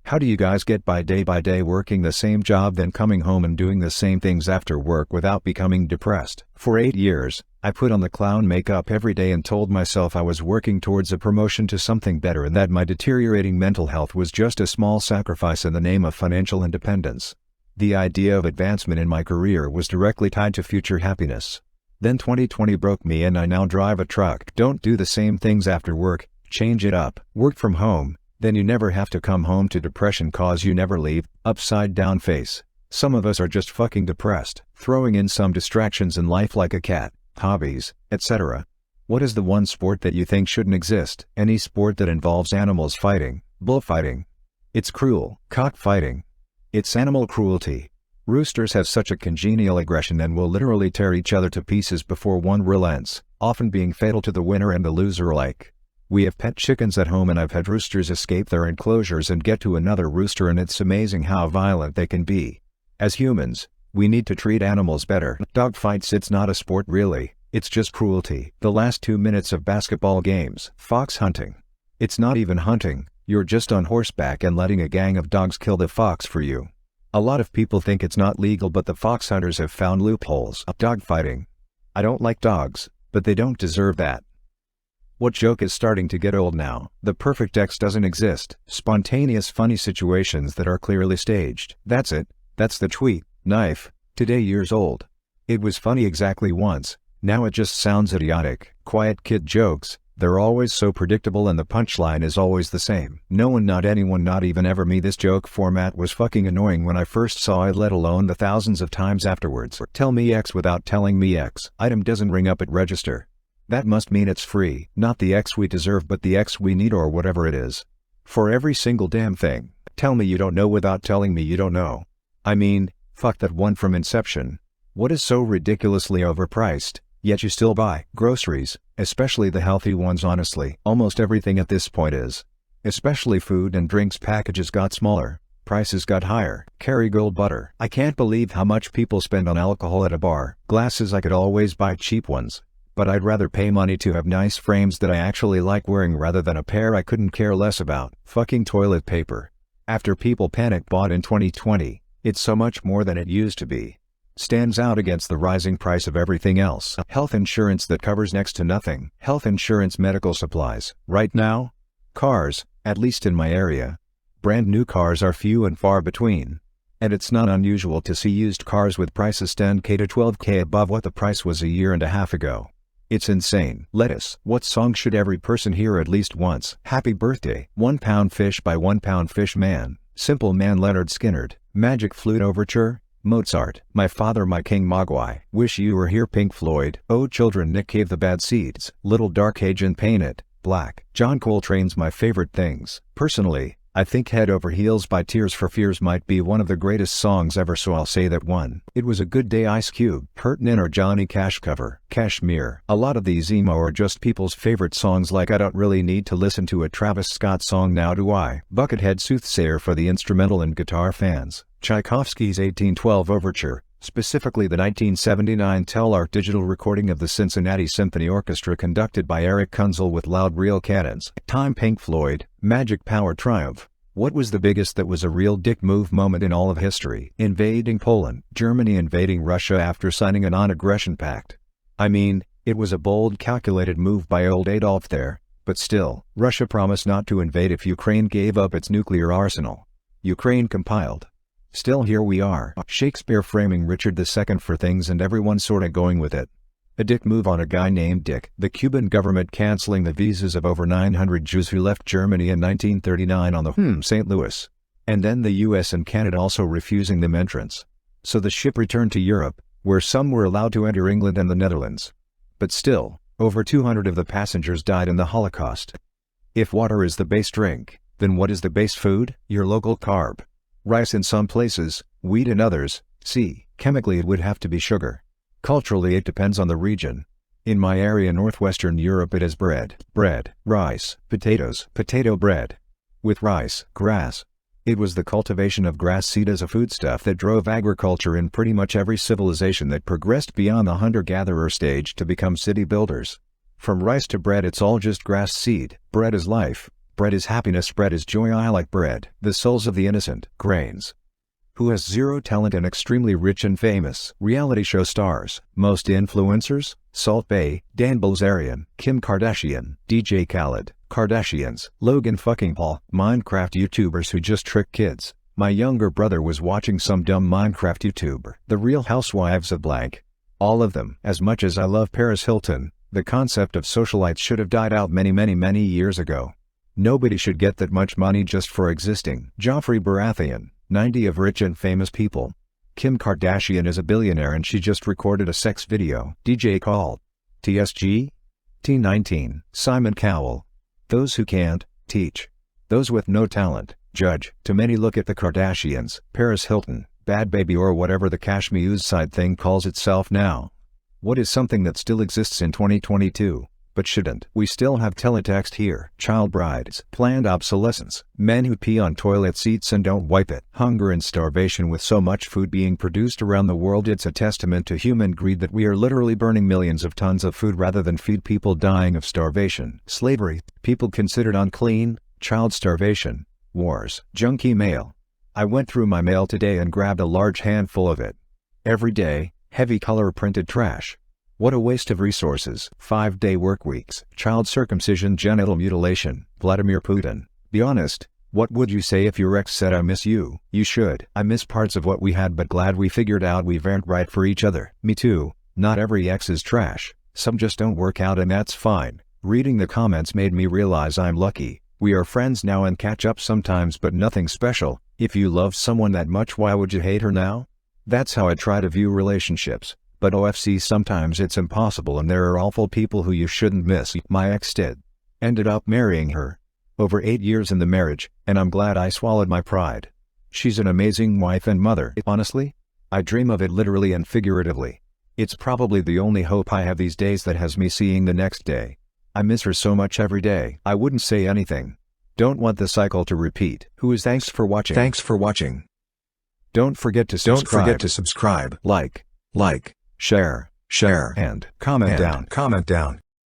How do you guys get by day working the same job then coming home and doing the same things after work without becoming depressed? For 8 years, I put on the clown makeup every day and told myself I was working towards a promotion to something better and that my deteriorating mental health was just a small sacrifice in the name of financial independence. The idea of advancement in my career was directly tied to future happiness. Then 2020 broke me and I now drive a truck. Don't do the same things after work, change it up. Work from home, then you never have to come home to depression cause you never leave. Upside down face. Some of us are just fucking depressed. Throwing in some distractions in life like a cat, hobbies, etc. What is the one sport that you think shouldn't exist? Any sport that involves animals fighting, bullfighting. It's cruel. Cockfighting. It's animal cruelty. Roosters have such a congenial aggression and will literally tear each other to pieces before one relents, often being fatal to the winner and the loser alike. We have pet chickens at home and I've had roosters escape their enclosures and get to another rooster and it's amazing how violent they can be. As humans, we need to treat animals better. Dog fights, it's not a sport really, it's just cruelty. The last 2 minutes of basketball games. Fox hunting. It's not even hunting, you're just on horseback and letting a gang of dogs kill the fox for you. A lot of people think it's not legal but the fox hunters have found loopholes. Dog fighting. I don't like dogs, but they don't deserve that. What joke is starting to get old now? The perfect ex doesn't exist. Spontaneous funny situations that are clearly staged. That's it. That's the tweet. Knife. Today years old. It was funny exactly once, now it just sounds idiotic. Quiet kid jokes, they're always so predictable and the punchline is always the same. No one, not anyone, not even ever me. This joke format was fucking annoying when I first saw it, let alone the thousands of times afterwards. Tell me X without telling me X. Item doesn't ring up at register. That must mean it's free. Not the X we deserve but the X we need or whatever it is. For every single damn thing. Tell me you don't know without telling me you don't know. I mean, fuck that one from Inception. What is so ridiculously overpriced, yet you still buy? Groceries, especially the healthy ones honestly. Almost everything at this point is. Especially food and drinks packages got smaller, prices got higher. Kerrygold butter. I can't believe how much people spend on alcohol at a bar. Glasses, I could always buy cheap ones. But I'd rather pay money to have nice frames that I actually like wearing rather than a pair I couldn't care less about. Fucking toilet paper. After people panic bought in 2020, it's so much more than it used to be. Stands out against the rising price of everything else. Health insurance that covers next to nothing. Health insurance, medical supplies. Right now? Cars, at least in my area. Brand new cars are few and far between. And it's not unusual to see used cars with prices 10k to 12k above what the price was a year and a half ago. It's insane. Lettuce. What song should every person hear at least once? Happy Birthday. 1 Pound Fish by 1 Pound Fish Man. Simple Man Leonard Skinner. Magic Flute Overture. Mozart. My Father My King Mogwai. Wish You Were Here Pink Floyd. Oh Children Nick Cave The Bad Seeds. Little Dark Age and Paint It Black. John Coltrane's My Favorite Things. Personally, I think Head Over Heels by Tears for Fears might be one of the greatest songs ever, so I'll say that one. It Was a Good Day Ice Cube. Pertinent or Johnny Cash cover. Kashmir. A lot of these emo are just people's favorite songs like I don't really need to listen to a Travis Scott song now do I. Buckethead Soothsayer for the instrumental and guitar fans. Tchaikovsky's 1812 Overture, specifically the 1979 Telarc digital recording of the Cincinnati Symphony Orchestra conducted by Eric Kunzel with loud real cannons. Time. Pink Floyd. Magic Power Triumph. What was the biggest that was a real dick move moment in all of history? Invading Poland. Germany invading Russia after signing a non-aggression pact. I mean, it was a bold, calculated move by old Adolf there, but still, Russia promised not to invade if Ukraine gave up its nuclear arsenal. Ukraine compiled. Still here we are. Shakespeare framing Richard II for things and everyone sorta going with it. A dick move on a guy named Dick. The Cuban government canceling the visas of over 900 Jews who left Germany in 1939 on the St. Louis. And then the US and Canada also refusing them entrance. So the ship returned to Europe, where some were allowed to enter England and the Netherlands. But still, over 200 of the passengers died in the Holocaust. If water is the base drink, then what is the base food? Your local carb. Rice in some places, wheat in others. See, chemically it would have to be sugar. Culturally it depends on the region. In my area northwestern Europe it is bread, rice, potatoes, potato bread. With rice, grass. It was the cultivation of grass seed as a foodstuff that drove agriculture in pretty much every civilization that progressed beyond the hunter-gatherer stage to become city builders. From rice to bread it's all just grass seed. Bread is life. Bread is happiness, bread is joy, I like bread. The souls of the innocent, grains. Who has zero talent and extremely rich and famous. Reality show stars, most influencers, Salt Bae, Dan Bilzerian, Kim Kardashian, DJ Khaled, Kardashians, Logan fucking Paul, Minecraft YouTubers who just trick kids. My younger brother was watching some dumb Minecraft YouTuber. The Real Housewives of blank. All of them. As much as I love Paris Hilton, the concept of socialites should have died out many years ago. Nobody should get that much money just for existing. Joffrey Baratheon, 90 of rich and famous people. Kim Kardashian is a billionaire and she just recorded a sex video. DJ Khaled. TSG? T19. Simon Cowell. Those who can't, teach. Those with no talent, judge. Too many look at the Kardashians, Paris Hilton, Bad Baby or whatever the Cash Me Outside thing calls itself now. What is something that still exists in 2022? But shouldn't. We still have teletext here. Child brides. Planned obsolescence. Men who pee on toilet seats and don't wipe it. Hunger and starvation. With so much food being produced around the world, it's a testament to human greed that we are literally burning millions of tons of food rather than feed people dying of starvation. Slavery. People considered unclean. Child starvation. Wars. Junkie mail. I went through my mail today and grabbed a large handful of it. Every day, heavy color printed trash. What a waste of resources. 5-day work weeks. Child circumcision, genital mutilation. Vladimir Putin. Be honest, what would you say if your ex said I miss you? You should. I miss parts of what we had but glad we figured out we weren't right for each other. Me too. Not every ex is trash. Some just don't work out and that's fine. Reading the comments made me realize I'm lucky. We are friends now and catch up sometimes but nothing special. If you love someone that much, why would you hate her now? That's how I try to view relationships. But OFC, sometimes it's impossible and there are awful people who you shouldn't miss. My ex did. Ended up marrying her. Over 8 years in the marriage, and I'm glad I swallowed my pride. She's an amazing wife and mother. Honestly, I dream of it literally and figuratively. It's probably the only hope I have these days that has me seeing the next day. I miss her so much every day. I wouldn't say anything. Don't want the cycle to repeat. Thanks for watching. Thanks for watching. Don't forget to subscribe. Like, share, and comment down.